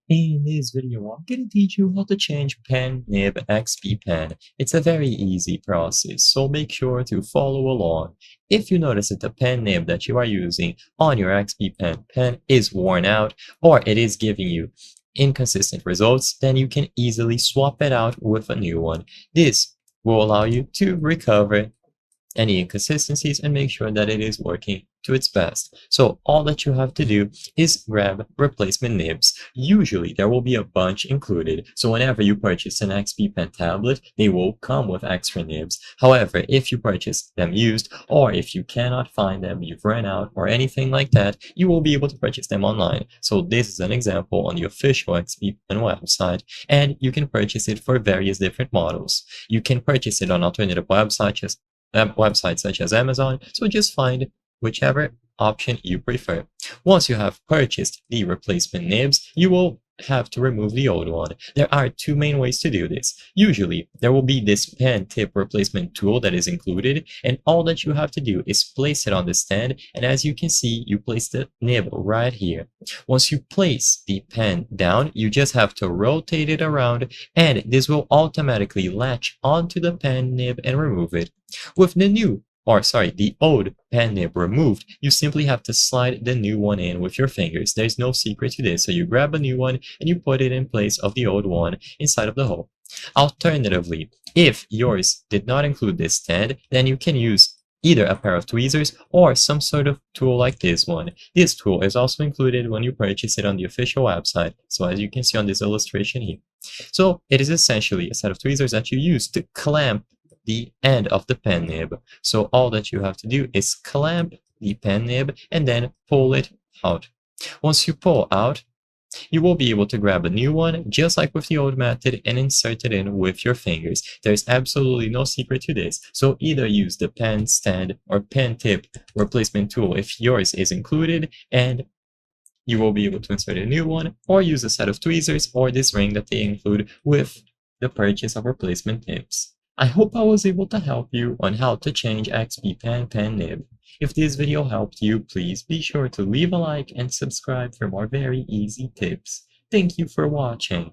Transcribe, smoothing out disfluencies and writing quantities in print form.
In this video, I'm going to teach you how to change pen nib XP pen. It's a very easy process, so make sure to follow along. If you notice that the pen nib that you are using on your XP pen is worn out or it is giving you inconsistent results, then you can easily swap it out with a new one. This will allow you to recover any inconsistencies and make sure that it is working to its best. So all that you have to do is grab replacement nibs. Usually there will be a bunch included, so whenever you purchase an XP Pen tablet, they will come with extra nibs. However, if you purchase them used, or if you cannot find them, you've run out, or anything like that, you will be able to purchase them online. So this is an example on the official XP Pen website, and you can purchase it for various different models. You can purchase it on alternative websites such as Amazon, so just find whichever option you prefer. Once you have purchased the replacement nibs, you will have to remove the old one. There are two main ways to do this. Usually, there will be this pen tip replacement tool that is included, and all that you have to do is place it on the stand, and as you can see, you place the nib right here. Once you place the pen down, you just have to rotate it around, and this will automatically latch onto the pen nib and remove it. With the old pen nib removed, you simply have to slide the new one in with your fingers. There's no secret to this, so you grab a new one and you put it in place of the old one inside of the hole. Alternatively, if yours did not include this stand, then you can use either a pair of tweezers or some sort of tool like this one. This tool is also included when you purchase it on the official website, so as you can see on this illustration here. So it is essentially a set of tweezers that you use to clamp the end of the pen nib. So all that you have to do is clamp the pen nib and then pull it out. Once you pull out, you will be able to grab a new one, just like with the old method, and insert it in with your fingers. There's absolutely no secret to this, so either use the pen stand or pen tip replacement tool if yours is included, and you will be able to insert a new one, or use a set of tweezers or this ring that they include with the purchase of replacement nibs. I hope I was able to help you on how to change XP pen nib. If this video helped you, please be sure to leave a like and subscribe for more very easy tips. Thank you for watching.